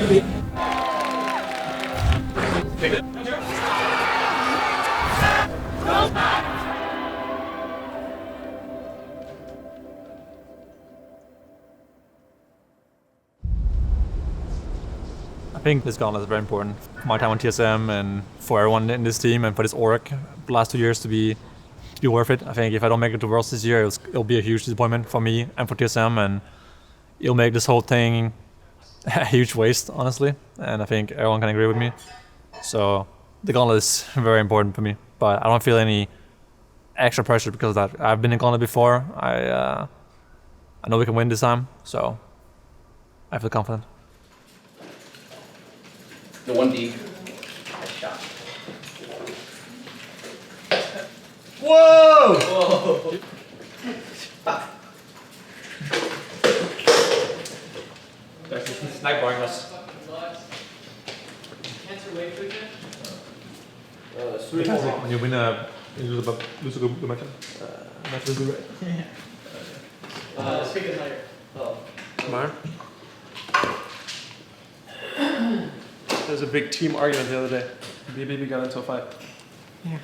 I think this Gauntlet is very important for my time on TSM and for everyone in this team and for this org the last 2 years to be worth it. I think if I don't make it to Worlds this year, it'll be a huge disappointment for me and for TSM, and it'll make this whole thing a huge waste, honestly. And I think everyone can agree with me. So the Gauntlet is very important for me, but I don't feel any extra pressure because of that. I've been in Gauntlet before. I know we can win this time, so I feel confident. The 1D. Nice shot. Whoa! Whoa! Sniping us. When you win you lose the match. Match will be right. Speaking higher. Oh. Smart. There was a big team argument the other day. BBB got into a fight. Yeah.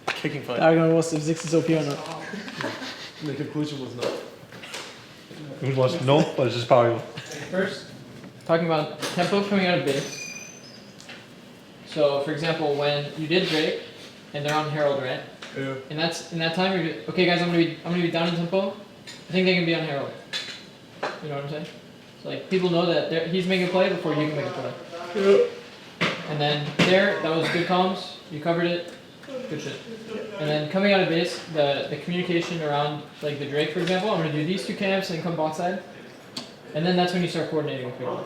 Kicking fight. The argument was if ZIKZ is OP or not. And the conclusion was no. It was no, but it's just powerful. First, talking about tempo coming out of base. So, for example, when you did Drake and they're on Herald, right? Yeah. And that's in that time you're okay, guys. I'm gonna be down in tempo. I think they can be on Herald. You know what I'm saying? So like people know that he's making a play before you can make a play. Yeah. And then there, that was good comms. You covered it. Good shit. And then coming out of base, the communication around like the Drake, for example. I'm gonna do these two camps and come bot side. And then that's when you start coordinating with people.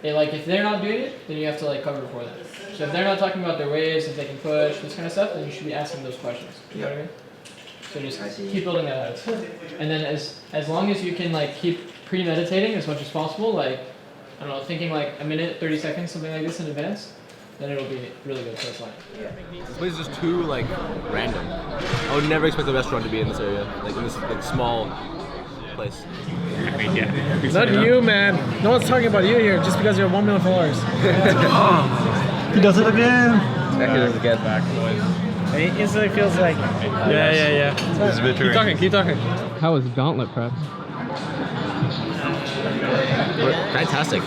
Like if they're not doing it, then you have to like cover for them. So if they're not talking about their waves, if they can push, this kind of stuff, then you should be asking those questions. You know what I mean? So just keep building that out. And then as long as you can like keep premeditating as much as possible, like I don't know, thinking like a minute, 30 seconds, something like this in advance, then it'll be really good for this line. This place is just too like random. I would never expect a restaurant to be in this area, like in this like small place. Not you, man. No one's talking about you here just because you have 1 million followers. He does it again. Exactly, does it get back. It instantly feels like. Yeah. It's a bit Keep talking. How was Gauntlet prep? Fantastic.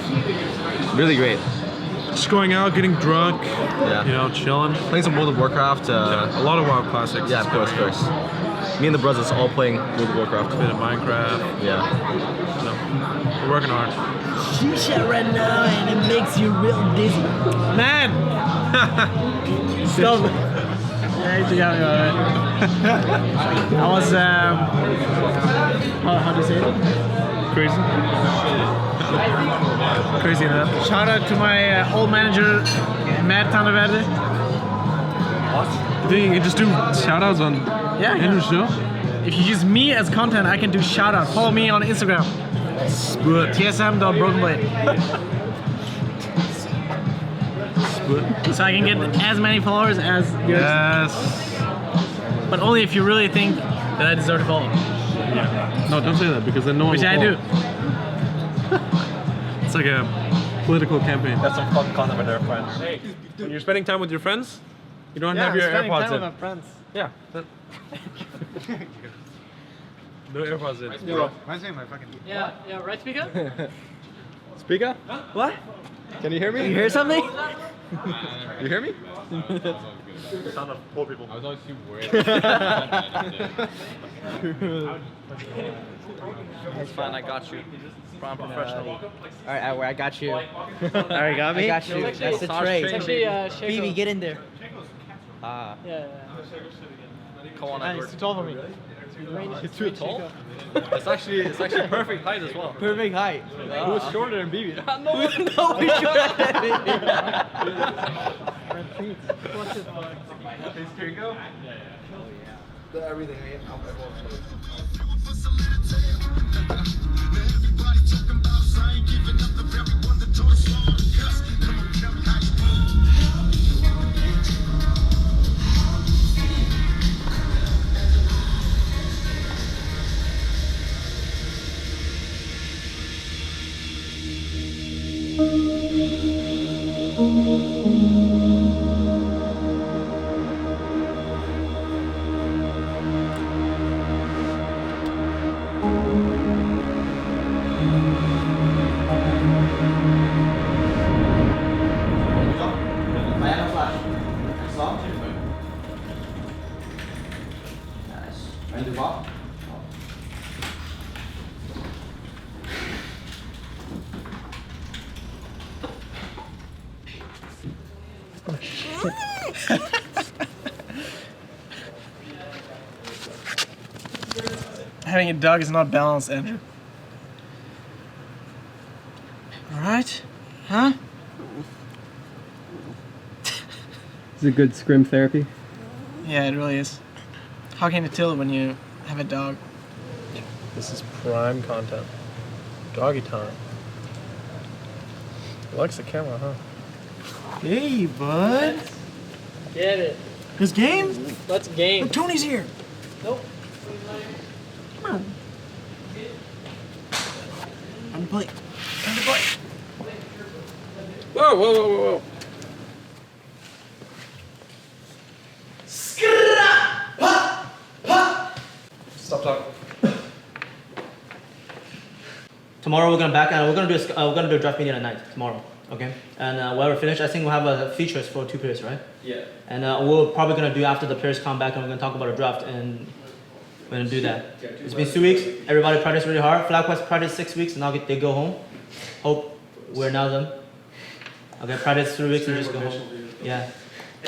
Really great. Just going out, getting drunk, Yeah. you know, chilling. Playing some World of Warcraft. A lot of WoW classics. Yeah, of course. Me and the brothers all playing World of Warcraft. A bit of Minecraft. Yeah. No, we're working hard. Shisha right now and it makes you real dizzy. Man! Stop. Yeah, you got me alright. I was, how do you say it? Crazy. Crazy enough. Shout out to my old manager, Matt Tandaverde. You think you can just do shoutouts on Andrew's show? If you use me as content, I can do shout out. Follow me on Instagram. TSM.brokenblade. So I can get as many followers as yours. Yes. But only if you really think that I deserve to follow. Yeah. No, don't say that because then no one Which will I do. It's like a political campaign. That's some fun content with their friends. Hey, when you're spending time with your friends, you don't have your AirPods in. with my friends. Yeah. No AirPods in. Yeah, right speaker? Speaker? Huh? What? Can you hear me? You hear something? You hear me? The sound of poor people. I was always super worried. It's fine, I got you. I'm professional. Alright, I got you. Alright, got me? I got you. That's the tray. It's actually Phoebe, get in there. Yeah. Come on, Man, Edward. it's too tall for me. It's too tall? It's actually perfect height as well. Perfect height. Who's shorter than BB? No, we're shorter than Phoebe. Here you go. Everything. Thank you. having a dog is not balanced, Andrew. Alright? Huh? It's a good scrim therapy. Yeah, it really is. How can you tell when you have a dog? This is prime content. Doggy time. He likes the camera, huh? Hey, bud. Get it. This game? Let's game. Look, Tony's here. Nope. Come on. Time to play. Time to play. Whoa, whoa, whoa, whoa, whoa. Stop talking. Tomorrow we're gonna back and we're gonna do a draft meeting at night tomorrow. Okay. And when we're finished, I think we'll have features for 2 players, right? Yeah. And we're probably gonna do after the players come back and we're gonna talk about a draft and we're gonna do that. It's been 2 weeks. Everybody practiced really hard. FlyQuest practiced 6 weeks and now they go home. Hope we're now done. Okay, practice 3 weeks and just go home. Yeah.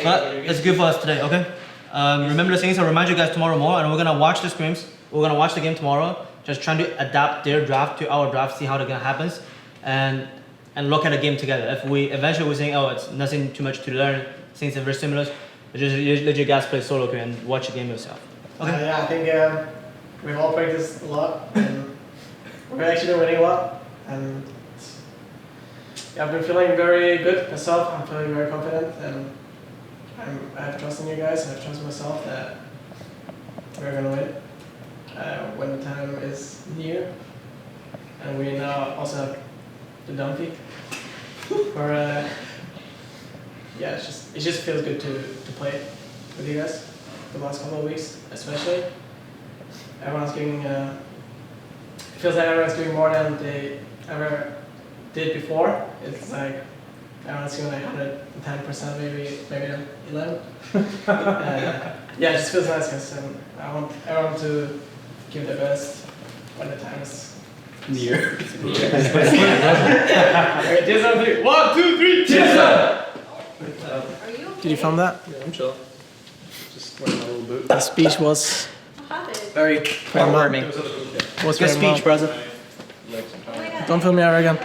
But it's good for us today, okay? Remember the things, I'll remind you guys tomorrow more and we're gonna watch the scrims. We're gonna watch the game tomorrow. Just trying to adapt their draft to our draft, see how the game happens. And look at the game together. If we eventually we're saying, oh, it's nothing too much to learn, things are very similar, just let you guys play solo queue and watch the game yourself. Okay. Yeah, I think we've all practiced a lot and we're actually winning a lot. And yeah, I've been feeling very good myself. I'm feeling very confident and I have trust in you guys. I have trust in myself that we're gonna win when the time is near. And we now also have the dump peak. Or yeah, it just feels good to play with you guys the last couple of weeks, especially. Everyone's giving it feels like everyone's doing more than they ever did before. It's like everyone's doing like 110%, maybe 11. Yeah, it just feels nice because I want everyone to give their best when the time is near. Okay, TSM 3. 1, 2, 3, TSM! Did you film that? Yeah, I'm chill. Just wearing my little boot. The speech was very heartwarming. What's your speech, brother? Don't film me ever again.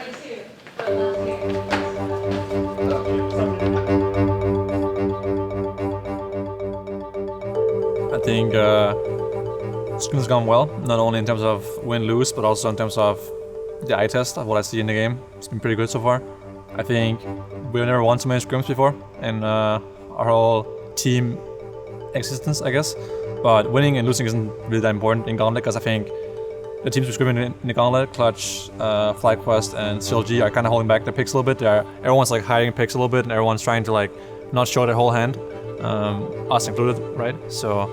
I think Scrim's gone well, not only in terms of win-lose, but also in terms of the eye test of what I see in the game. It's been pretty good so far. I think we've never won so many scrims before in our whole team existence, I guess. But winning and losing isn't really that important in Gauntlet, because I think the teams we're scrimming in the Gauntlet, Clutch, FlyQuest, and CLG are kind of holding back their picks a little bit. Everyone's like hiding picks a little bit, and everyone's trying to like not show their whole hand, us included, right? So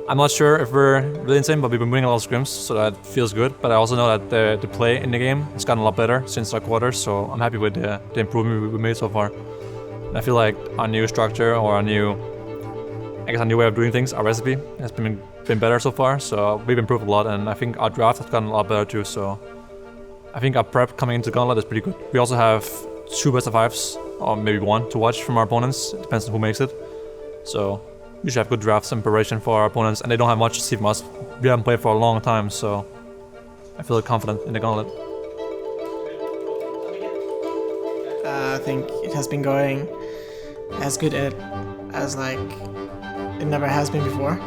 I'm not sure if we're really insane, but we've been winning a lot of scrims, so that feels good. But I also know that the play in the game has gotten a lot better since our quarters, so I'm happy with the improvement we made so far. And I feel like our new structure, or our new way of doing things, our recipe, has been better so far, so we've improved a lot, and I think our draft has gotten a lot better too, so I think our prep coming into Gauntlet is pretty good. We also have 2 best of 5s, or maybe 1 to watch from our opponents, it depends on who makes it. So we should have good drafts and preparation for our opponents, and they don't have much to see from us. We haven't played for a long time, so I feel confident in the Gauntlet. I think it has been going as good as like it never has been before.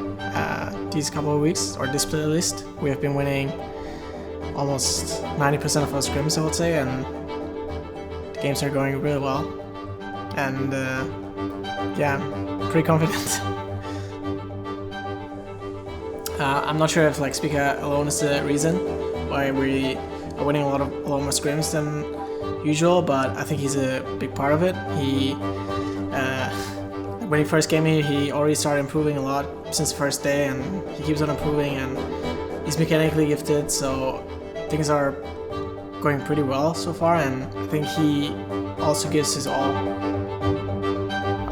These couple of weeks, or this split at least, we have been winning almost 90% of our scrims, I would say, and the games are going really well. And yeah, I'm pretty confident. I'm not sure if like Spica alone is the reason why we are winning a lot more scrims than usual, but I think he's a big part of it. When he first came here, he already started improving a lot since the first day, and he keeps on improving, and he's mechanically gifted, so things are going pretty well so far, and I think he also gives his all.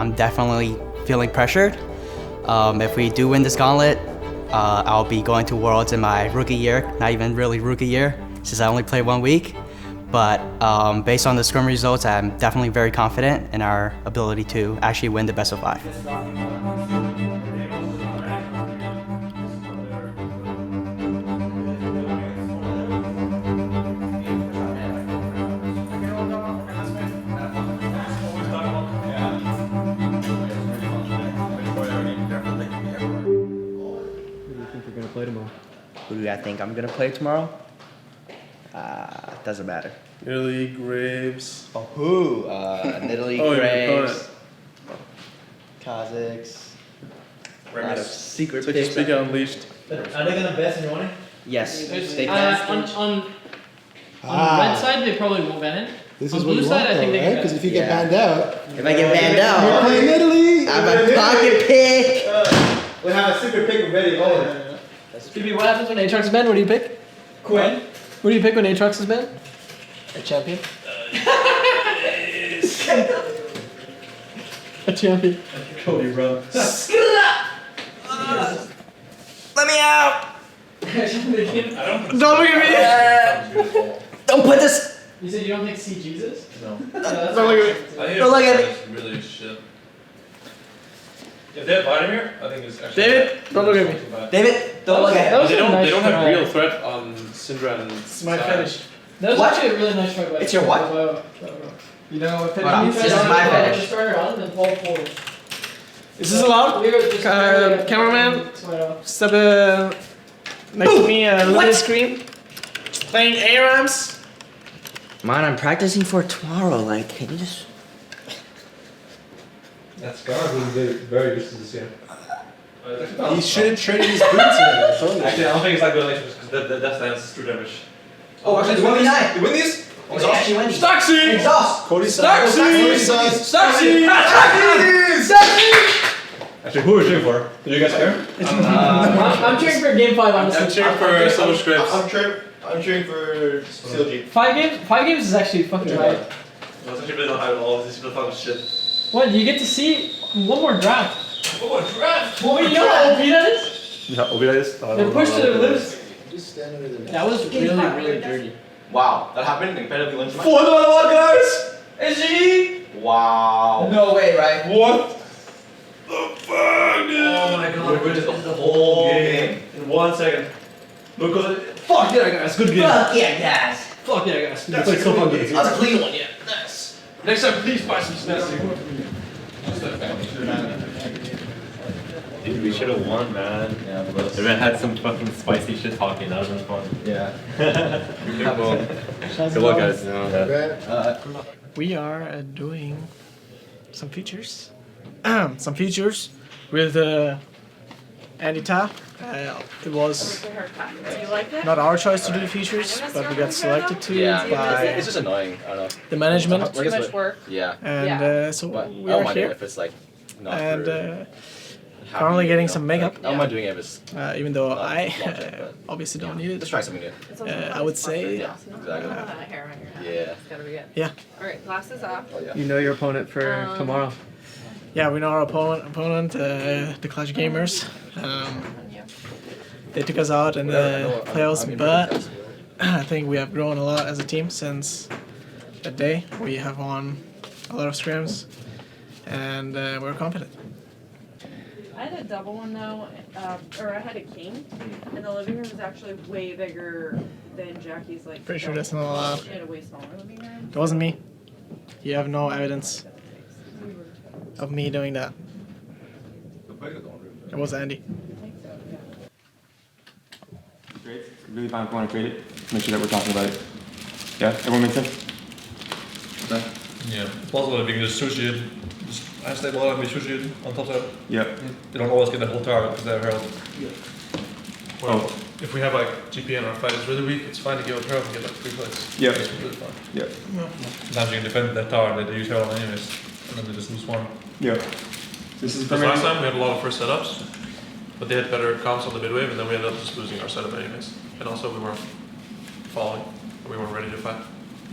I'm definitely feeling pressured. If we do win this Gauntlet, I'll be going to Worlds in my rookie year, not even really rookie year, since I only played 1 week. But based on the scrim results, I'm definitely very confident in our ability to actually win the best of 5. gonna play tomorrow? Who do I think I'm gonna play tomorrow? Doesn't matter. Italy, Graves. Oh, who? Italy, Oh, your Graves, Kazakhs. A lot of secret So picks. just speak out unleashed. Are they gonna best in your morning? Yes. They On the red side, they probably won't ban it. This On is the what blue you side, want, I though, think they right? can Because ban if you it. get banned out, If I get banned you're out, playing Italy. I'm a pocket pick. We have a secret pick ready. Oh, BB, what happens when Aatrox is banned? What do you pick? Quinn. What do you pick when Aatrox is banned? A champion. A champion. Cody run. Let me out. Don't look at me! Don't put this. You said you don't think ZHANG? No. Don't look at me. Don't look at me. It's really shit. If they have Vladimir, I think it's actually. David, don't look at me. David, don't look at That him. was They a don't. nice They don't have try. real threat on Syndra and. It's my finish. That was What? actually a really nice try by It's your what? You know what Hold on, finish? this is my finish. Start around and then pull forward. Is this allowed? We were just Cameraman? Sweat off. Step next to me, look at the screen. Playing ARAMs. Man, I'm practicing for tomorrow. Like, can you just? That's Gargoyle very used to this game. He should have traded his boots in. I told you. Actually, I don't think it's that good because the death stance is true damage. Oh, actually, they win these. You win these? Oh, they actually win. Staxi! Exhaust. Cody Staxi! Cody Staxi! Actually, who are you cheering for? Do you guys care? I'm cheering for game 5, honestly. I'm cheering for Silver Scripts. I'm cheering for CLG. 5 games is actually fucking high. Well, it's actually really not high at all. These people fucking shit. What, you get to see one more draft. Oh, a draft! Well, you know how OP that is? Yeah, OB that is. They're pushed to their limits. Just stand under the That was really dirty. Wow, that happened in competitively lunch. 4-1, guys! SG! Wow. No way, right? What the fuck, dude? Oh my god, we just the whole game in 1 second. Because fuck yeah, guys, good game. Fuck yeah, guys. Fuck yeah, guys. That's It's so a fun. good game. That was a clean one, yeah. Nice. Next time, please buy some snacks. Dude, we should have won, man. Yeah, if I had some fucking spicy shit talking, that would have been fun. Yeah. Good luck, guys. We are doing some features. Some features with Andy Ta. It was Do you like it? not our choice to do the features, but we got selected to Yeah, by it's just annoying. I don't know. the management. Too much work. Yeah. And Yeah. so But we I don't are mind it here. if it's like not And for currently getting you know, some makeup. Like, I don't mind doing it if it's Even though not I long-term, but obviously don't need it. let's try something new. It's also I would say Yeah, exactly. hair on your head. Yeah. It's gotta be good. Yeah. Alright, glasses off. Oh, yeah. You know your opponent for tomorrow. Yeah, we know our opponent, the Clash Gamers. They took us out in the playoffs, but I think we have grown a lot as a team since that day. We have won a lot of scrims, and we're confident. I had a double one though, or I had a king, and the living room is actually way bigger than Jackie's like. Pretty sure that's not allowed. She had a way smaller living room. It wasn't me. You have no evidence of me doing that. It was Andy. Great. Really fine if you want to create it. Make sure that we're talking about it. Yeah, everyone makes sense? Yeah, it's possible that we can just sushi it. Just unstable and we sushi it on top side. Yeah. They don't always get the whole tower because they're herald. Well, if we have like GP and our fight is really weak, it's fine to go with Herald and get like 3 plays. Yeah. It's completely fine. Yeah. Sometimes you can defend that tower, they use herald anyways, and then they just lose one. Yeah. This is Because last time we had a lot of first setups, but they had better comps on the mid wave, and then we ended up just losing our setup anyways. And also we weren't following, or we weren't ready to fight.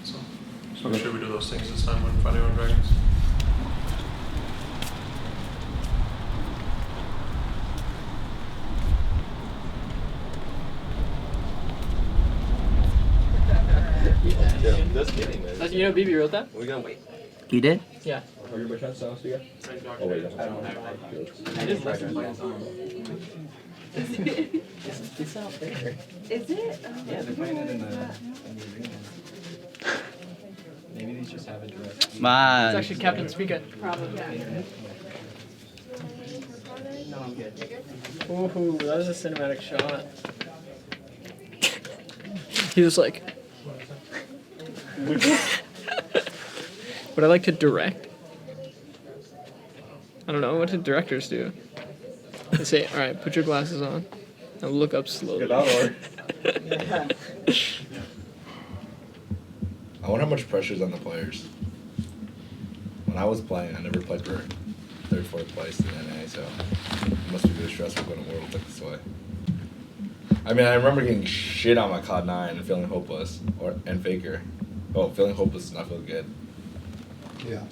So make sure we do those things this time when fighting our dragons. Just kidding, man. You know BB wrote that? We're gonna wait. You did? Yeah. Are you by chance to ask you? Oh wait, I just listened to my song. It's out there. Is it? Yeah, they're playing it in the. Maybe these just have it direct. Man. It's actually Captain Speaker. Probably. No, I'm good. Ooh, that was a cinematic shot. He was like, would I like to direct? I don't know, what do directors do? They say, alright, put your glasses on and look up slowly. I wonder how much pressure is on the players. When I was playing, I never played for third, fourth place in NA, so it must be really stressful going to Worlds like this way. I mean, I remember getting shit on my COD 9 and feeling hopeless, and Faker. Oh, feeling hopeless does not feel good. Yeah.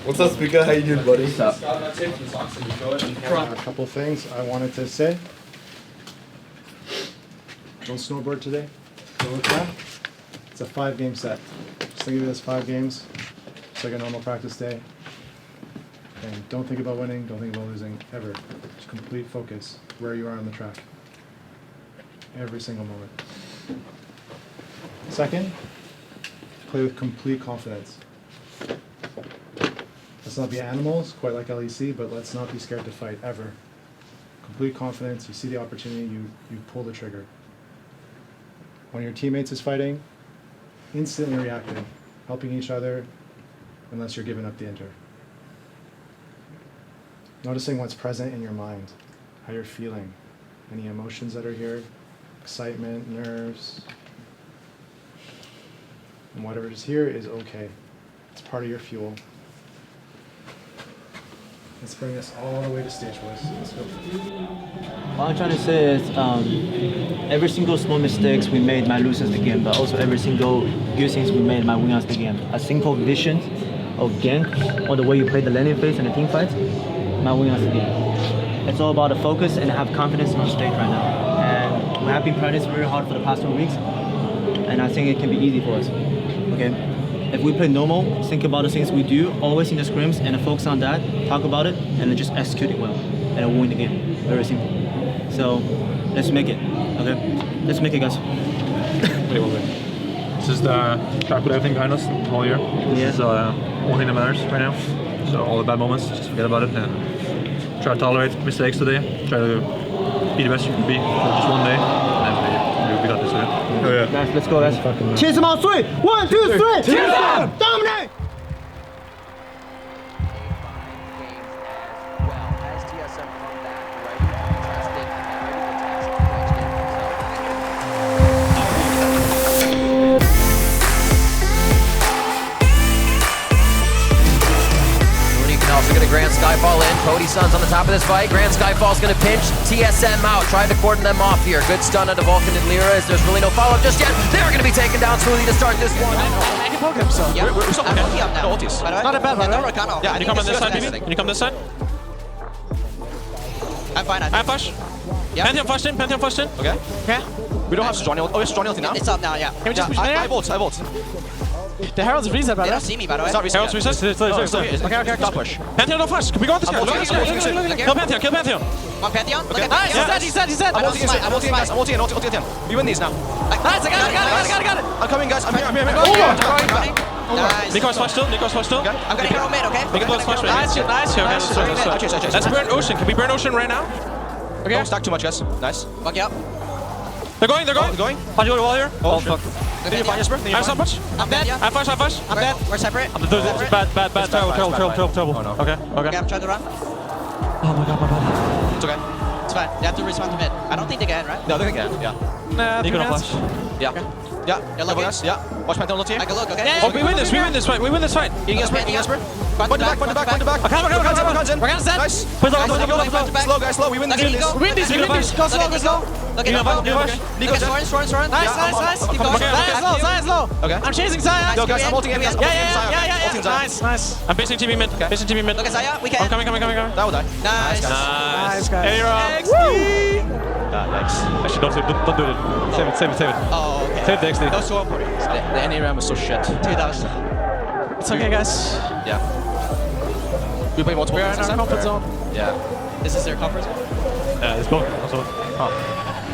What's up, Speaker? How you doing, buddy? What's up? A couple things I wanted to say. Don't snowboard today. Go with that. It's a 5-game set. Just think of it as 5 games. It's like a normal practice day. And don't think about winning, don't think about losing, ever. Just complete focus where you are on the track. Every single moment. Second, play with complete confidence. Let's not be animals, quite like LEC, but let's not be scared to fight, ever. Complete confidence, you see the opportunity, you pull the trigger. When your teammates is fighting, instantly reacting, helping each other, unless you're giving up the enter. Noticing what's present in your mind, how you're feeling, any emotions that are here, excitement, nerves, and whatever is here is okay. It's part of your fuel. Let's bring this all the way to stage, boys. Let's go. What I'm trying to say is every single small mistakes we made might lose us the game, but also every single good things we made might win us the game. A simple vision of game or the way you play the landing phase and the team fights might win us the game. It's all about the focus and have confidence on stage right now. And we have been practicing very hard for the past 2 weeks, and I think it can be easy for us. Okay? If we play normal, think about the things we do, always in the scrims, and focus on that, talk about it, and then just execute it well, and we'll win the game. Very simple. So, let's make it, okay? Let's make it, guys. This is the track with everything behind us all year. This is one thing that matters right now. So all the bad moments, just forget about it and try to tolerate mistakes today. Try to be the best you can be for just one day, and we got this, okay? Oh yeah. Guys, let's go, guys. TSM on 3! 1, 2, 3! TSM! Dominate! Grand Skyfall in. Cody Sun's on the top of this fight. Grand Skyfall's gonna pinch TSM out, trying to cordon them off here. Good stun onto Vulcan and Lyra as there's really no follow-up just yet. They're gonna be taken down Smoothie to start this one. I can poke him, so. Yeah, we're still okay. No ultis. Not a bad one, right? Yeah, can you come on this side, BB? Can you come this side? I'm fine, I have flash. Yeah. Pantheon flashed in, Pantheon flashed in. Okay. Okay. We don't have Johnny. Oh, it's Johnny ulti now? It's up now, yeah. Can we just push there? I volt. The Herald's reset, by the way. They don't see me, by the way. It's not reset. Herald's reset? Okay. Stop push. Pantheon, don't flash. Can we go on this guy? Kill Pantheon, kill Pantheon. On Pantheon? Okay. Nice, he's dead. I'm ulting, guys. I'm ulting. We win these now. Nice, I got it. I'm coming, guys. I'm here. Nice. Nico's flash still. Okay. I'm gonna hero mid, okay? Nico's flash right. Nice. Let's burn Ocean. Can we burn Ocean right now? Okay. Don't stack too much, guys. Nice. Fuck you up. They're going. Punch you wall here. Oh, fuck. Did you find JESPER? I have some punch. I'm dead. I have flash. I'm dead. We're separate. Bad. Trouble. Okay, I'm trying to run. Oh my god. It's okay. It's fine. They have to respawn to mid. I don't think they can, right? No, they can. Yeah. Nah, Nico don't flash. Yeah. You're lucky. Yeah. Watch Pantheon on the team. I can look, okay? Oh, we win this fight. JESPER. Point to back. Rakan's dead. Nice. Slow, guys, slow. We win this. Go slow. Look at Nico, Soren. Nice. Keep going. Zion low. Okay. I'm chasing Zion. Yo, guys, I'm ulting in. Yeah. Nice. I'm facing TV mid. Look at Zion. We can. I'm coming. That will die. Nice, guys. Hey, Actually, don't do it. Save it. Oh, okay. Save the XD. That was so important. The NA RAM is so shit. 2000. It's okay, guys. Yeah. We play multiple. We're in our comfort zone. Yeah. This is their comfort zone? Yeah, it's both. Also.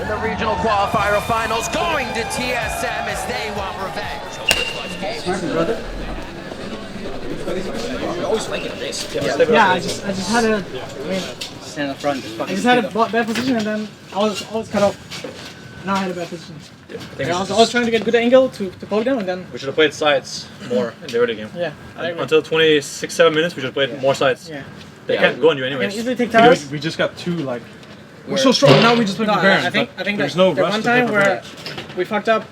In the regional qualifier finals, going to TSM as they want revenge. Brother. You're always flanking at base. Yeah, I just had a. I mean, stand up front. Just I just had a bad position and then I was cut off. Now I had a bad position. Yeah, I was trying to get good angle to poke them and then. We should have played sides more in the early game. Yeah, I agree. Until 26-7 minutes, we should have played more sides. Yeah. They can't go on you anyways. Can easily take towers. We just got two like. We're so strong. Now we just play No, Baron. I think there's that no the rush one to play time for where Baron. we fucked up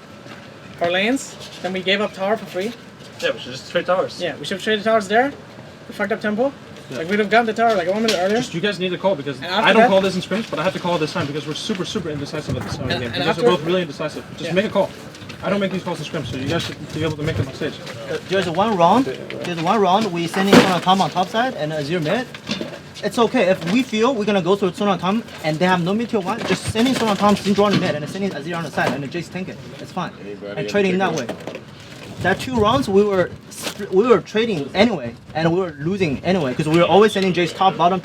our lanes, then we gave up tower for free. Yeah, we should just trade towers. Yeah, we should have traded towers there. We fucked up tempo. Yeah. Like we'd have gotten the tower like 1 minute earlier. Just you guys need to call because And after I don't that- call this in scrims, but I have to call this time because we're super indecisive at this time of the game. and You guys after- are both really indecisive. Just Yeah. make a call. I don't make these calls in scrims, so you guys should be able to make them on stage. There's one round. We sending Sonar Tom on top side and Azir mid. It's okay if we feel we're gonna go through Sonar Tom and they have no mid tier 1. Just sending Sonar Tom Syndrome on mid and sending Azir on the side and the Jace tank it. It's fine. And trading that way. That 2 rounds we were trading anyway and we were losing anyway because we were always sending Jace top bottom.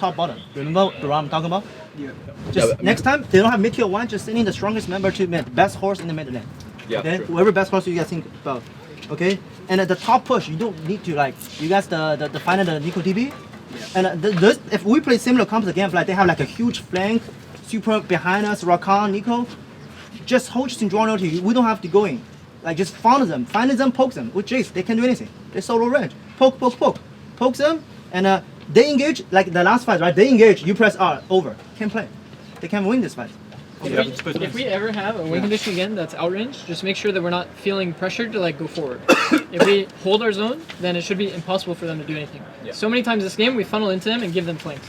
Remember the round I'm talking about? Yeah. Just next time they don't have mid tier 1. Just sending the strongest member to mid, best horse in the mid lane. Yeah, Okay? true. Whoever best horse you guys think about. Okay? And at the top push, you don't need to like you guys the FINA the Nico DB. And this, if we play similar comps again, like they have like a huge flank, super behind us, Rakan, Nico, just hold Syndrome to you. We don't have to go in. Like just find them, poke them. With Jace, they can do anything. They solo range. Poke. Poke them, and they engage, like the last fight, right? They engage, you press R, over. Can't play. They can win this fight. If we ever have a win condition again that's outrange, just make sure that we're not feeling pressured to like go forward. If we hold our zone, then it should be impossible for them to do anything. Yeah. So many times this game, we funnel into them and give them flanks.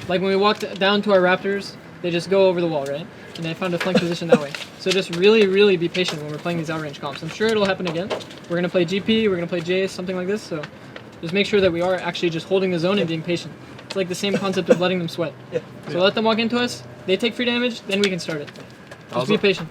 Like when we walked down to our Raptors, they just go over the wall, right? And they found a flank position that way. So just really be patient when we're playing these outrange comps. I'm sure it'll happen again. We're gonna play GP, we're gonna play Jace, something like this. So just make sure that we are actually just holding the zone and being patient. It's like the same concept of letting them sweat. So let them walk into us, they take free damage, then we can start it. Just be patient.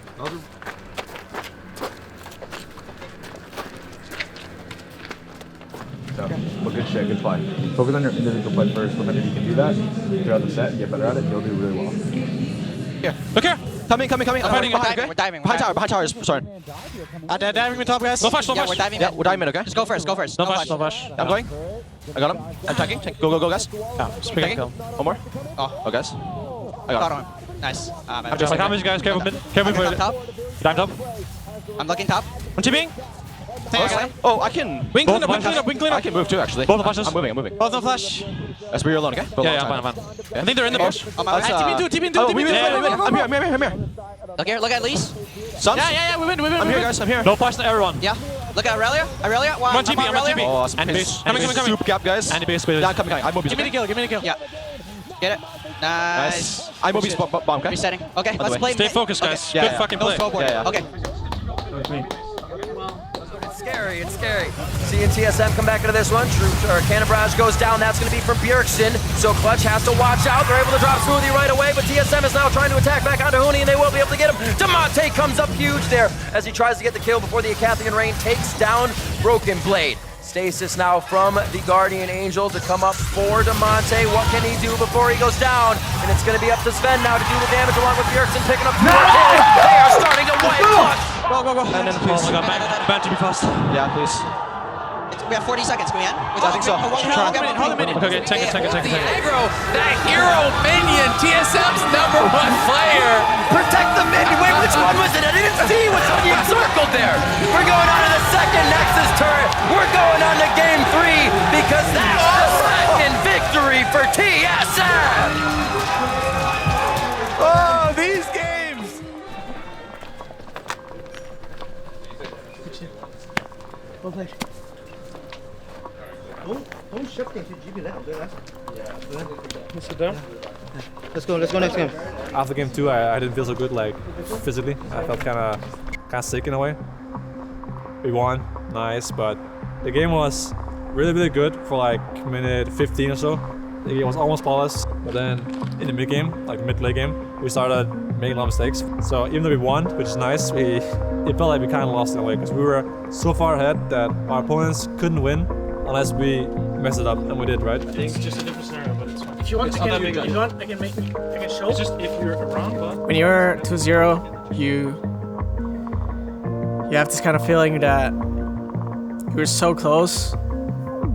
Well, good shit, good play. Focus on your individual play first, but if you can do that throughout the set and get better at it, you'll do really well. Here. Look here. Coming. We're diving. Behind towers, sorry. Diving on top, guys. No flash. We're diving. Yeah, we're diving mid, okay? Just go first. No flash. I'm going. I got him. I'm tanking. Go, guys. Tanking. One more. Oh, guys. I got him. Nice. I'm just like, how much guys? Careful for it. Top. Time top. I'm looking top. One TPing. Oh, I can. Wing clean up. I can move too, actually. Both the flashes. I'm moving. Both no flash. That's where you're alone, okay? Yeah, I'm fine. I think they're in the bush. TP2. I'm here. Look at Lease. Sons? Yeah, we win. I'm here, guys. I'm here. No flash to everyone. Yeah. Look at Aurelia. One TP. Oh, awesome. And base. Coming. Soup gap, guys. And base. Yeah, coming. I'm Mobius. Give me the kill. Yeah. Get it. Nice. I'm Mobius bomb, okay? Resetting. Okay, let's play. Stay focused, guys. Okay. Good fucking play. Yeah. Okay. It's scary. Seeing TSM come back into this one. Cannon Barrage goes down. That's going to be from Bjergsen. So Clutch has to watch out. They're able to drop Smoothie right away, but TSM is now trying to attack back onto Huni, and they will be able to get him. Demonte comes up huge there as he tries to get the kill before the Acathian Rain takes down Broken Blade. Stasis now from the Guardian Angel to come up for Demonte. What can he do before he goes down? And it's going to be up to Zven now to do the damage along with Bjergsen picking up 2 more kills. They are starting to wipe Clutch. Go. And then please. Oh my god, ban to be fast. Yeah, please. We have 40 seconds. Can we end? I think so. Hold a minute. Okay, take it. The aggro, that hero minion, TSM's #1 player. Protect the mid. Wait, which one was it? I didn't see what's on the encircled there. We're going on to the second Nexus turret. We're going on to game 3 because that's the second victory for TSM. Oh, these games. Well played. Don't shift into GB now, dude. Let's sit down. Let's go next game. After game 2, I didn't feel so good, like physically. I felt kind of sick in a way. We won, nice, but the game was really good for like minute 15 or so. The game was almost flawless, but then in the mid game, like mid-late game, we started making a lot of mistakes. So even though we won, which is nice, it felt like we kind of lost in a way because we were so far ahead that our opponents couldn't win unless we messed it up, and we did, right? I think It's just a different scenario, but it's fine. If you want, I can show. It's just if you're around, but When you're 2-0, you have this kind of feeling that you're so close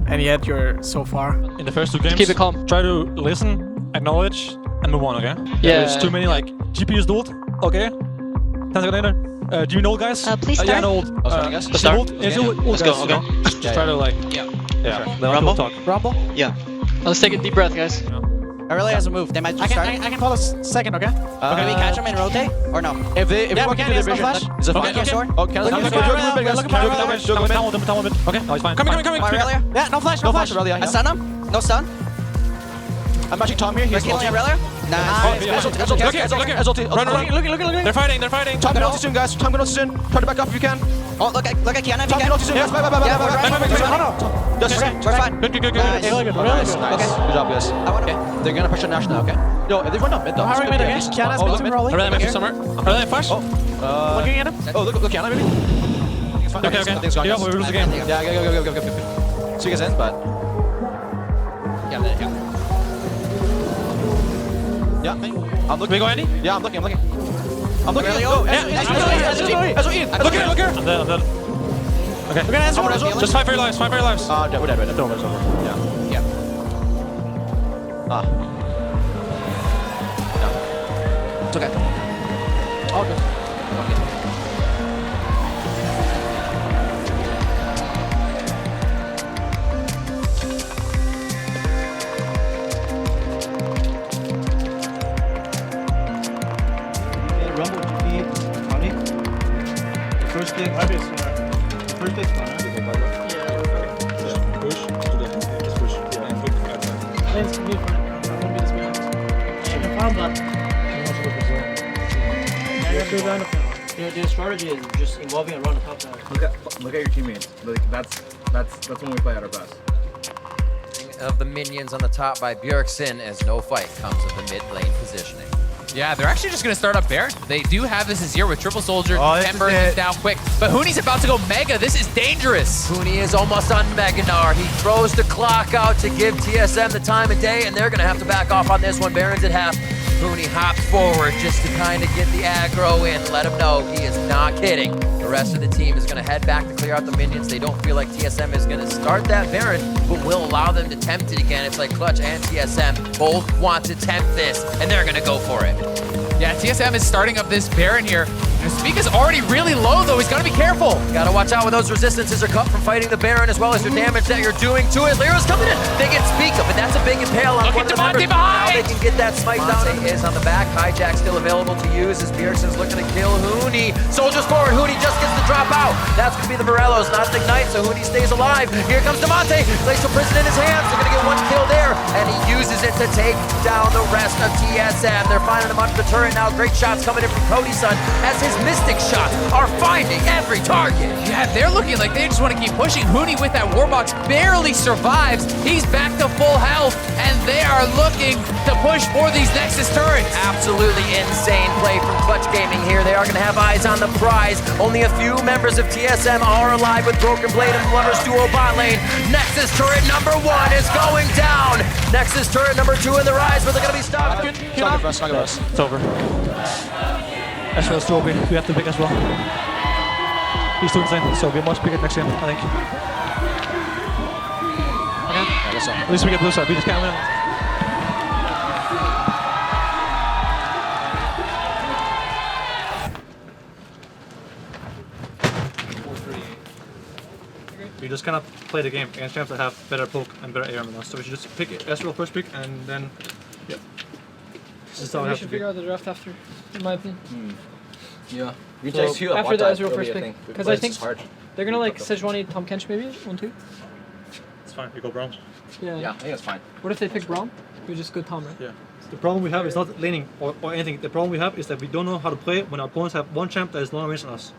and yet you're so far. In the first 2 games, Keep it calm. Try to listen, acknowledge, and move on, okay? Yeah. There's too many, like, GPUs dueled, okay? 10 seconds later. Do you know guys? Please start. Yeah, I know old. Let's start. Let's go, okay. Just try to, like, yeah. Let Rumble? talk. Rumble? Yeah. Let's take a deep breath, guys. I really hasn't moved. They might just start. I can call a second, okay? Can we catch them and rotate? Or no? If we Yeah, we walk can. into the There's no vision, flash. is it Okay, fine? sure. Oh, can I Looking okay, for juggle Aurelia, mid, guys. looking for Juggle Aurelia. mid, juggle mid. Down one bit. Okay, no, it's fine. Coming. Aurelia? Yeah, no flash, No flash, Aurelia. I stun him. No stun. I'm matching Tom here. He's We're killing Aurelia. Nice. Looking. They're fighting. Tom can ulti soon, guys. Tom can ulti soon. Try to back off if you can. Oh, look at Kiana if you Tom can can. ulti soon, guys. Bye. Yeah, we're right. Yes. We're fine. Good. Nice. Nice. Okay. Good job, guys. Okay. They're gonna pressure Nash now, okay? Yo, if they run up mid though. How are we mid again? Kiana's been too rolling. Alright, I'm actually somewhere. Alright, flash. Looking at him. Oh, look, Kiana maybe. Okay. I think it's gone. Yeah, we lose the game. Yeah, go. So you guys end, but Yeah, there you go. yeah, I'm looking. We go Andy? Yeah, I'm looking. I'm looking. Really? Go. Yeah, Look here. I'm dead. Okay. We're gonna answer one. Just fight for your lives. We're dead. Don't worry, it's over. Yeah. It's okay. All good. Rumble GP, Tommy. First pick. First pick. Just push. Yeah, and put outside. Lane's gonna be fine. I won't be this behind. I can farm that. Their strategy is just involving around the top side. Look at your teammates. Like that's when we play at our best. Of the minions on the top by Bjergsen as no fight comes of the mid lane positioning. Yeah, they're actually just going to start up Baron. They do have this Azir with Triple Soldier. Oh, this Ember is is it. down quick. But Huni's about to go Mega. This is dangerous. Huni is almost on Meganar. He throws the clock out to give TSM the time of day, and they're going to have to back off on this one. Baron's at half. Huni hops forward just to kind of get the aggro in, let him know he is not kidding. The rest of the team is going to head back to clear out the minions. They don't feel like TSM is going to start that Baron, but will allow them to tempt it again. It's like Clutch and TSM both want to tempt this, and they're going to go for it. Yeah, TSM is starting up this Baron here. And Spica's already really low, though. He's got to be careful. Gotta watch out when those resistances are cut from fighting the Baron, as well as your damage that you're doing to it. Lyra's coming in. They get Spica, but that's a big impale on Look one at of the members. Demonte behind! Now they can get that smite down. He is on the back. Hijack still available to use as Bjergsen's looking to kill Huni. Soldiers forward. Huni just gets the drop out. That's going to be the Morellos, not the Ignite, so Huni stays alive. Here comes Demonte. Glacial Prison in his hands. They're going to get one kill there, and he uses it to take down the rest of TSM. They're finding him under the turret now. Great shots coming in from Cody's son as his Mystic shots are finding every target. Yeah, they're looking like they just want to keep pushing. Huni with that Warbox barely survives. He's back to full health, and they are looking to push for these Nexus turrets. Absolutely insane play from Clutch Gaming here. They are going to have eyes on the prize. Only a few members of TSM are alive with Broken Blade and Lovers duo bot lane. Nexus turret number 1 is going down. Nexus turret number 2 in the rise, but they're going to be stopped. It's not good for us. It's over. Ezreal's too OP. We have to pick as well. He's too insane, so we must pick it next game, I think. Okay. Yeah, that's all. At least we get blue side. We just can't win. We just cannot play the game against champs that have better poke and better AR than us. So we should just pick Ezreal first pick and then, yeah. This is how it We has should to be. figure out the draft after, in my opinion. Yeah. So after the Ezreal first pick, because I think they're gonna like Sejuani, Tom Kench maybe 1-2. It's fine. We go bronze. Yeah. I think it's fine. What if they pick Braum? We just go Tom, right? Yeah. The problem we have is not laning or anything. The problem we have is that we don't know how to play when our opponents have one champ that is longer range than us.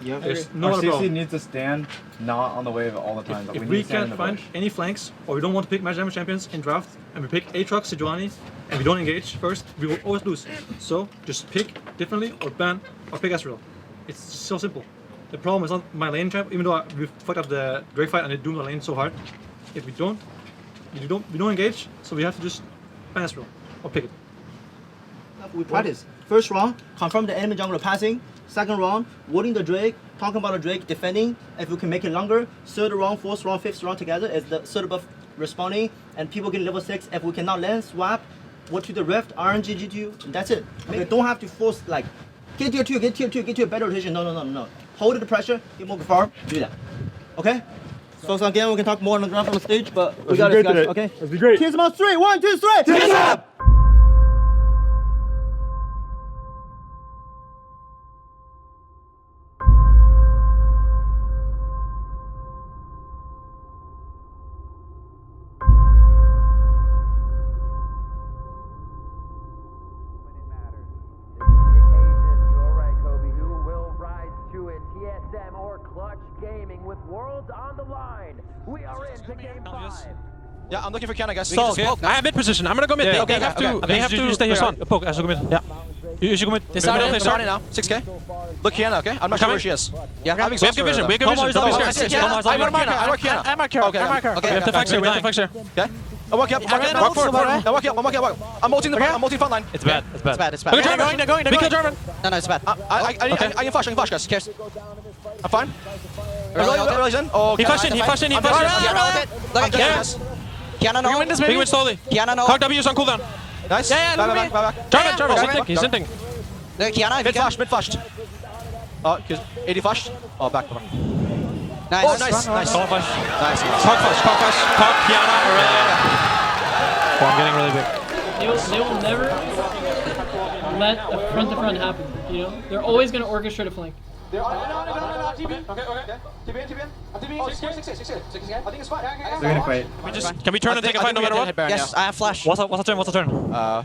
Yeah, There's no our other CC problem. needs to stand not on the wave all the time. But If we we need to stand in can't the find bush. any flanks, or we don't want to pick match damage champions in draft, and we pick Aatrox, Sejuani, and we don't engage first, we will always lose. So just pick differently, or ban, or pick Ezreal. It's so simple. The problem is not my lane champ, even though we fucked up the Drake fight and they do my lane so hard. If we don't engage, so we have to just ban Ezreal or pick it. We practice. First round, confirm the enemy jungler passing. Second round, warding the Drake, talking about the Drake, defending. If we can make it longer, third round, fourth round, fifth round together is the third buff respawning, and people get level 6. If we cannot land, swap, go to the Rift, RNG, GTU, that's it. We don't have to force, like, get tier 2, get tier 2, get to a better rotation. No. Hold the pressure, get more farm, do that. Okay? So again, we can talk more on the ground on the stage, but we got it, guys. Okay? Let's be great. TSM on 3, 1, 2, 3! TSM! TSM or Clutch Gaming with Worlds on the line. We are into game 5. Yeah, I'm looking for Kiana, guys. So, I have mid position. I'm gonna go mid. Yeah, They have to stay here. Poke, I should go mid. Yeah. You should go mid. They started now. 6k. Look Kiana, okay? I'm not sure where she is. Yeah, we have good vision. We have good vision. Don't be scared. I mark Kiana. I mark her. Okay. We have to flex here. Okay. I'm walking up. Walk forward. I'm walking up. I'm multing the front line. It's bad. It's bad. Look at Jarvan. They're going. No, it's bad. I can flash, guys. I'm fine. Early's in. Oh, he flashed in. Look at Kiana. Kiana, no. We win this. We win slowly. Kiana, no. Cog W's on cooldown. Nice. Yeah, back. Jarvan. He's hinting. Look, Kiana, mid flashed. Oh, 80 flashed. Oh, back. Nice. Oh, nice. Call flash. Nice. Cog flash. Cog Kiana. Oh, I'm getting really big. They will never let a front-to-front happen, you know? They're always going to orchestrate a flank. No, TB. Okay. TB. I'm TB. 6 I think it's fine. They're gonna fight. Can we turn and take a fight no matter what? Yes, I have flash. What's the turn?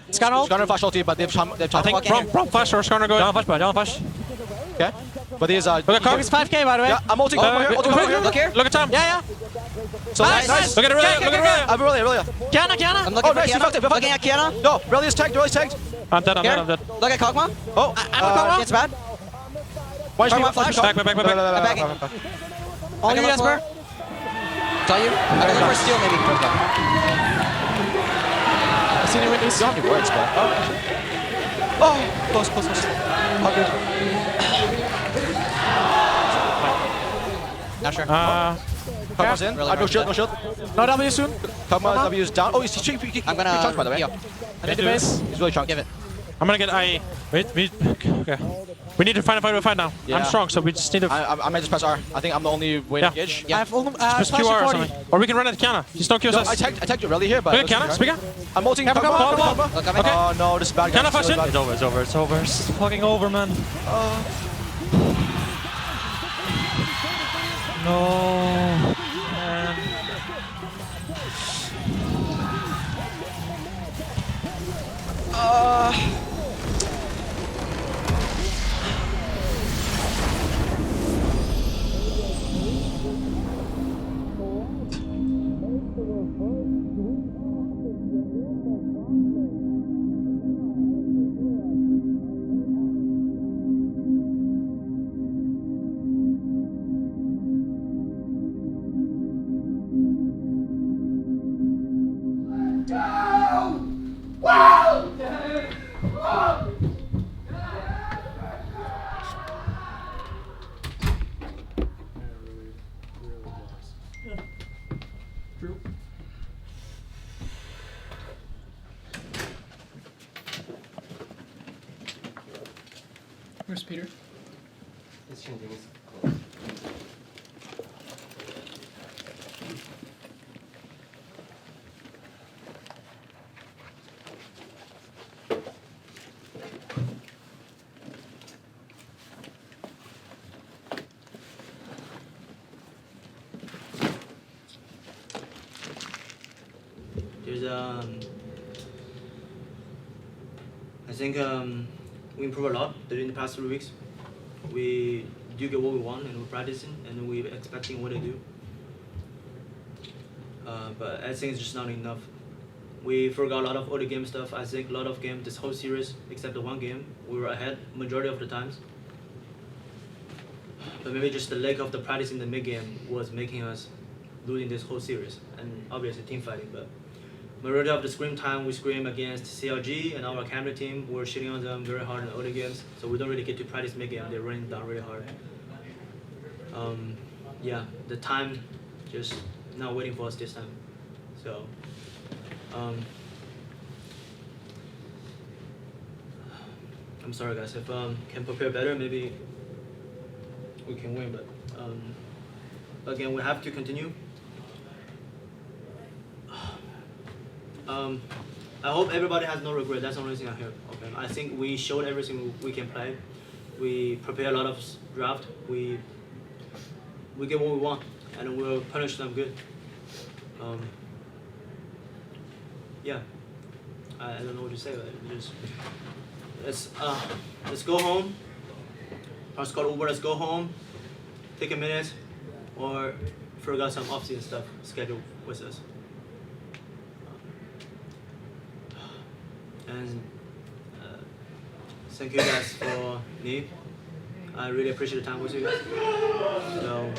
Scanner flash ulti, but they've I think Brom flash or Scanner go. Down flash. Okay. But there's Look at Cog. It's 5k by the way. Yeah, I'm ulting over here. Look here. Look at Tom. Yeah. So nice. Look at Aurelia. I'm Aurelia. Kiana. I'm looking for nice. Kiana. Looking at Kiana. No, Aurelia's tagged. I'm dead. Look at Kog'Maw. Oh, It's bad. Why is Kog'Maw flash. Back. I'm backing. On you, Jesper. Tell you. I'm looking for steal maybe. I've seen it with these. Don't have any words, but. Oh, close. Oh, good. Not sure. Kog'Maw's in. No shield. No W soon. Kog'Maw's W's down. Oh, he's cheap. I'm gonna. Chunk, by the way. I need the base. He's really chunk. Give it. I'm gonna get IE. Wait. Okay. We need to find a fight now. Yeah. I'm strong, so we just need to. I might just press R. I think I'm the only way to engage. I have just QR or something. Or we can run at Kiana. He's no QSS. I tagged you Aurelia here, but. Look at Kiana. Speaker. I'm ulting. Come on. Okay. Oh no, this is bad. Kiana flash in. It's over. It's fucking over, man. No. Man. Where's Peter? There's I think we improved a lot during the past 3 weeks. We do get what we want and we're practicing and we're expecting what to do. But I think it's just not enough. We forgot a lot of other game stuff. I think a lot of games, this whole series, except the one game, we were ahead majority of the times. But maybe just the lack of the practice in the mid game was making us losing this whole series. And obviously team fighting, but majority of the scrim time we scrim against CLG and our camera team. We're shooting on them very hard in the early games, so we don't really get to practice mid game. They're running down really hard. Yeah, the time just not waiting for us this time. So, I'm sorry guys. If can prepare better, maybe we can win. But again, we have to continue. I hope everybody has no regret. That's the only thing I hear. Okay, I think we showed everything we can play. We prepare a lot of draft. We get what we want, and we'll punish them good. Yeah, I don't know what to say. But just let's go home. Let's call Uber. Let's go home. Take a minute, or forgot some off-season stuff scheduled with us. And thank you guys for me. I really appreciate the time with you guys. So,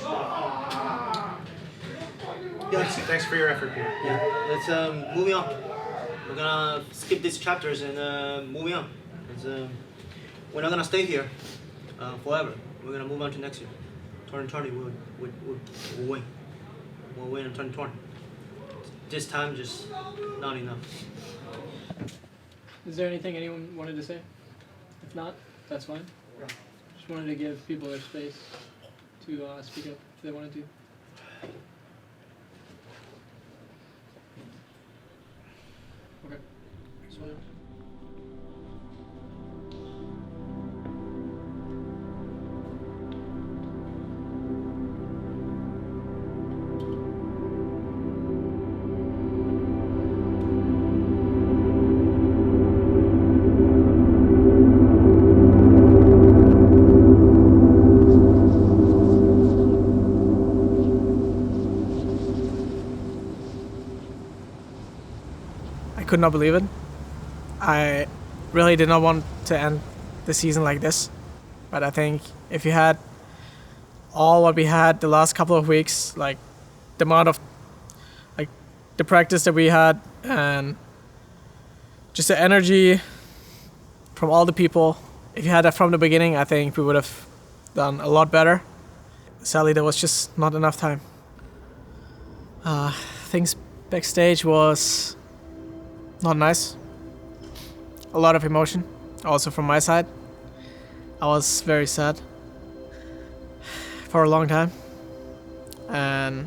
yeah. Thanks for your effort, Peter. Yeah, let's moving on. We're gonna skip these chapters and moving on. We're not gonna stay here forever. We're gonna move on to next year. 2020, we'll win. We'll win in 2020. This time, just not enough. Is there anything anyone wanted to say? If not, that's fine. Just wanted to give people their space to speak up if they wanted to. Okay. So, could not believe it. I really did not want to end the season like this, but I think if you had all what we had the last couple of weeks, like the amount of like the practice that we had and just the energy from all the people, if you had that from the beginning, I think we would have done a lot better. Sadly, there was just not enough time. Things backstage was not nice. A lot of emotion, also from my side. I was very sad for a long time. And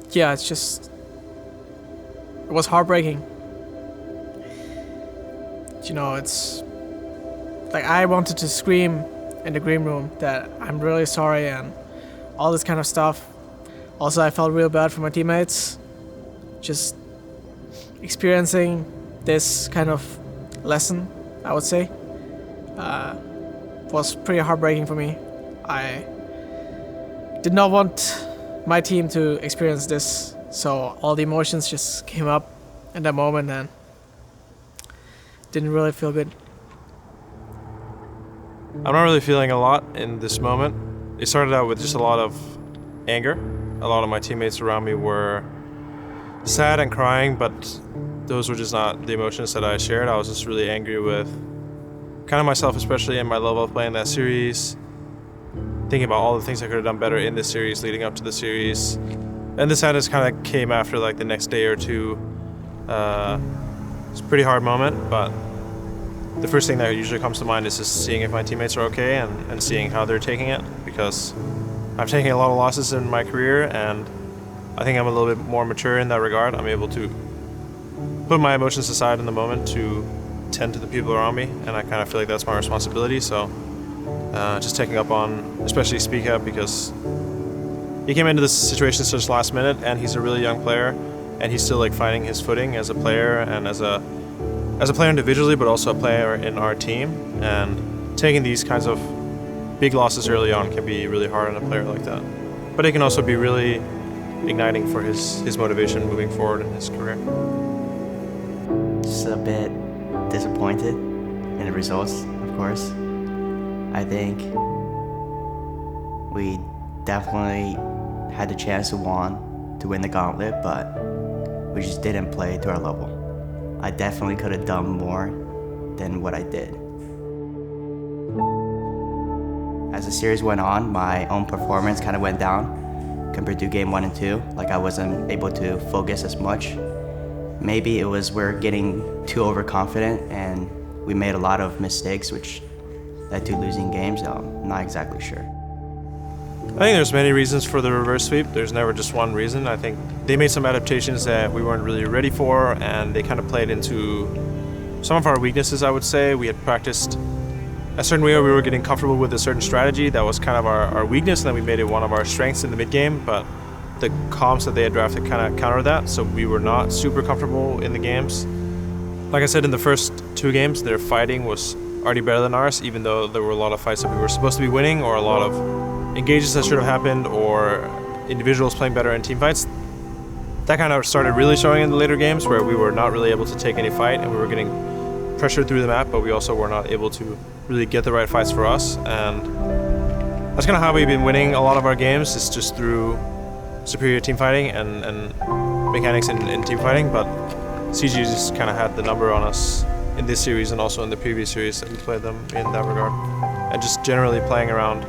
yeah, it was heartbreaking. You know, it's like I wanted to scream in the green room that I'm really sorry and all this kind of stuff. Also, I felt real bad for my teammates. Just experiencing this kind of lesson, I would say, was pretty heartbreaking for me. I did not want my team to experience this, so all the emotions just came up in that moment and didn't really feel good. I'm not really feeling a lot in this moment. It started out with just a lot of anger. A lot of my teammates around me were sad and crying, but those were just not the emotions that I shared. I was just really angry with kind of myself, especially in my level of playing that series, thinking about all the things I could have done better in this series leading up to the series. And the sadness kind of came after like the next day or two. It's a pretty hard moment, but the first thing that usually comes to mind is just seeing if my teammates are okay and seeing how they're taking it, because I've taken a lot of losses in my career and I think I'm a little bit more mature in that regard. I'm able to put my emotions aside in the moment to tend to the people around me, and I kind of feel like that's my responsibility. So just taking up on, especially Speak Up, because he came into this situation such last minute and he's a really young player and he's still like finding his footing as a player and as a player individually, but also a player in our team. And taking these kinds of big losses early on can be really hard on a player like that. But it can also be really igniting for his motivation moving forward in his career. Just a bit disappointed in the results, of course. I think we definitely had the chance to win the Gauntlet, but we just didn't play to our level. I definitely could have done more than what I did. As the series went on, my own performance kind of went down compared to game 1 and 2. Like I wasn't able to focus as much. Maybe it was we're getting too overconfident and we made a lot of mistakes which led to losing games. I'm not exactly sure. I think there's many reasons for the reverse sweep. There's never just one reason. I think they made some adaptations that we weren't really ready for, and they kind of played into some of our weaknesses, I would say. We had practiced a certain way where we were getting comfortable with a certain strategy that was kind of our weakness, and then we made it one of our strengths in the mid game, but the comps that they had drafted kind of countered that, so we were not super comfortable in the games. Like I said, in the first 2 games, their fighting was already better than ours, even though there were a lot of fights that we were supposed to be winning, or a lot of engages that should have happened, or individuals playing better in team fights. That kind of started really showing in the later games where we were not really able to take any fight and we were getting pressured through the map, but we also were not able to really get the right fights for us. And that's kind of how we've been winning a lot of our games, is just through superior team fighting and mechanics in team fighting. But CG just kind of had the number on us in this series and also in the previous series that we played them in that regard. And just generally playing around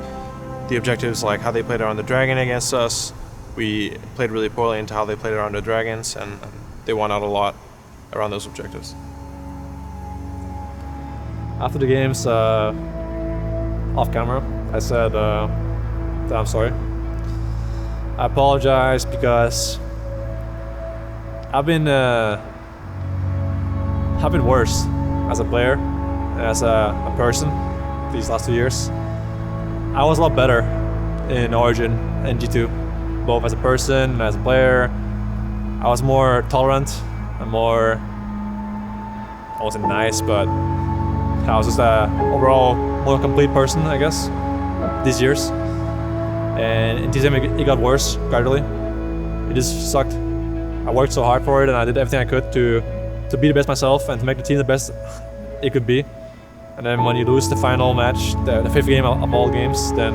the objectives, like how they played around the dragon against us. We played really poorly into how they played around the dragons, and they won out a lot around those objectives. After the games, off camera, I said that I'm sorry. I apologize because I've been worse as a player, as a person these last 2 years. I was a lot better in Origin and G2, both as a person and as a player. I was more tolerant and more, I wasn't nice, but I was just a overall more complete person, I guess, these years. And in TSM it got worse gradually. It just sucked. I worked so hard for it and I did everything I could to be the best myself and to make the team the best it could be. And then when you lose the final match, the 5th game of all games, then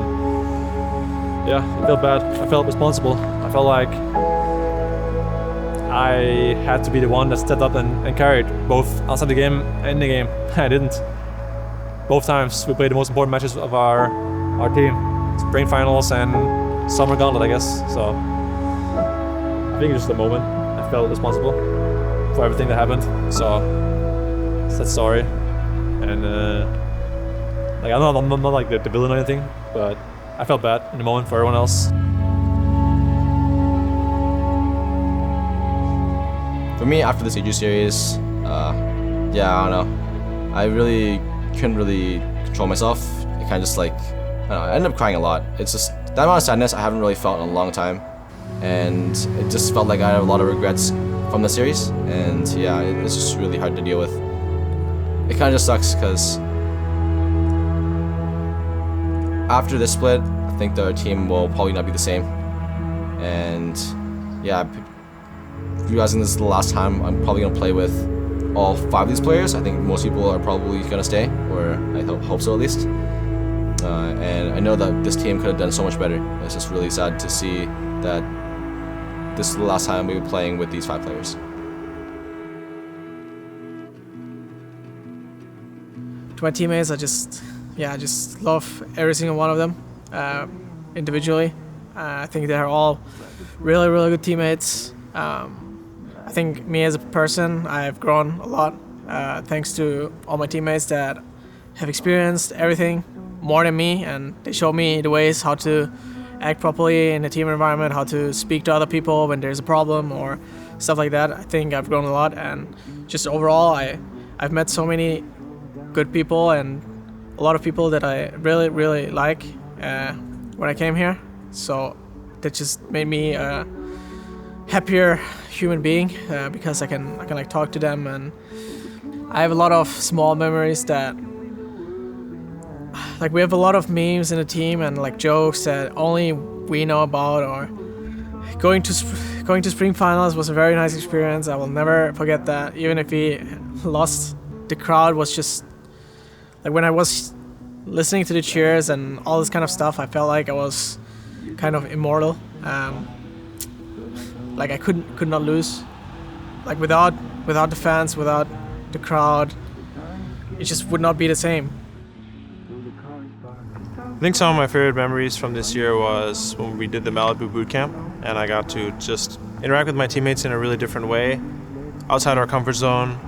yeah, I felt bad. I felt responsible. I felt like I had to be the one that stepped up and carried, both outside the game and in the game. I didn't. Both times we played the most important matches of our team. Spring finals and summer gauntlet, I guess. So I think it's just a moment. I felt responsible for everything that happened. So I said sorry. And like I'm not like the villain or anything, but I felt bad in the moment for everyone else. For me, after the CG series, yeah, I don't know. I really couldn't really control myself. It kind of just like, I don't know, I ended up crying a lot. It's just, that amount of sadness I haven't really felt in a long time. And it just felt like I had a lot of regrets from the series. And yeah, it's just really hard to deal with. It kind of just sucks because after this split, I think the team will probably not be the same. And yeah, realizing this is the last time I'm probably going to play with all 5 of these players. I think most people are probably going to stay, or I hope so at least. And I know that this team could have done so much better. It's just really sad to see that this is the last time we were playing with these 5 players. To my teammates, I just love every single one of them individually. I think they're all really, really good teammates. I think me as a person, I've grown a lot thanks to all my teammates that have experienced everything more than me, and they show me the ways how to act properly in a team environment, how to speak to other people when there's a problem or stuff like that. I think I've grown a lot, and just overall, I've met so many good people and a lot of people that I really, really like when I came here. So that just made me a happier human being because I can like talk to them, and I have a lot of small memories that, like, we have a lot of memes in the team and like jokes that only we know about. Or going to spring finals was a very nice experience. I will never forget that. Even if we lost, the crowd was just like, when I was listening to the cheers and all this kind of stuff, I felt like I was kind of immortal. Like I could not lose. like without the fans, without the crowd, it just would not be the same. I think some of my favorite memories from this year was when we did the Malibu boot camp, and I got to just interact with my teammates in a really different way, outside our comfort zone,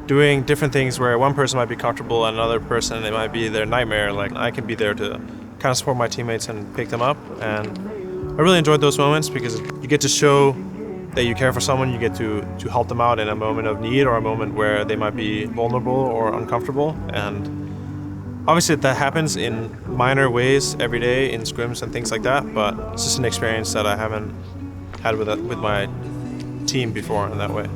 doing different things where one person might be comfortable and another person, it might be their nightmare. Like, I can be there to kind of support my teammates and pick them up, and I really enjoyed those moments because you get to show that you care for someone, you get to help them out in a moment of need or a moment where they might be vulnerable or uncomfortable. And obviously that happens in minor ways every day in scrims and things like that, but it's just an experience that I haven't had with my team before in that way.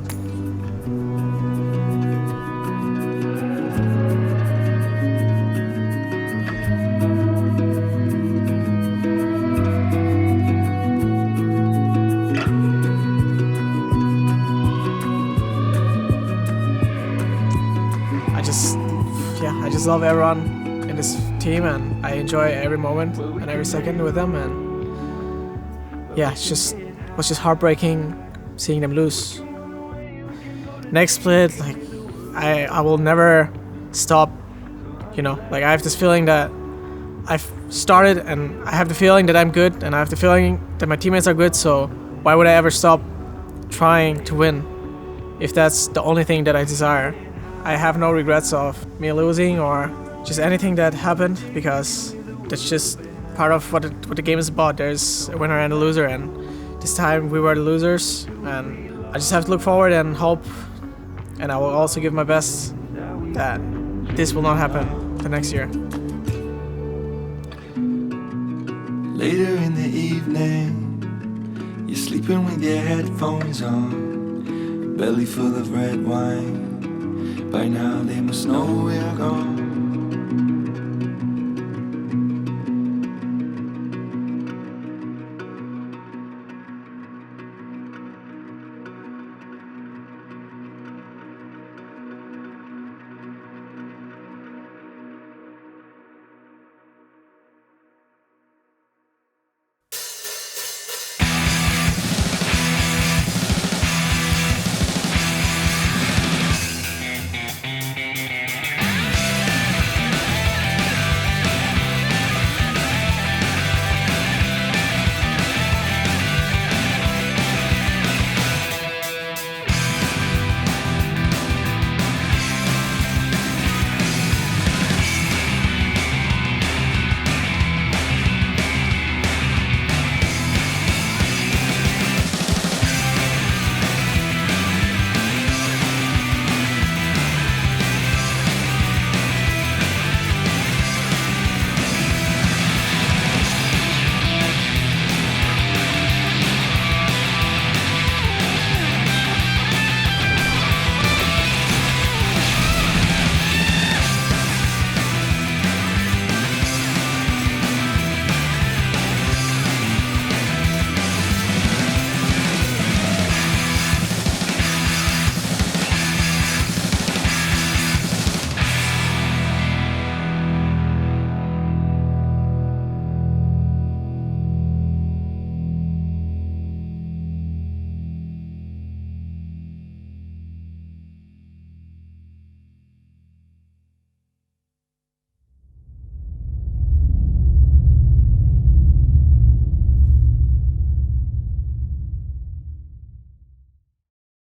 I just love everyone in this team, and I enjoy every moment and every second with them. And yeah, it was just heartbreaking seeing them lose. Next split, like I will never stop. You know, like I have this feeling that I've started, and I have the feeling that I'm good, and I have the feeling that my teammates are good. So why would I ever stop trying to win if that's the only thing that I desire? I have no regrets of me losing or just anything that happened, because that's just part of what the game is about. There's a winner and a loser, and this time we were the losers, and I just have to look forward and hope, and I will also give my best that this will not happen the next year. Later in the evening, you're sleeping with your headphones on, belly full of red wine. By now they must know we're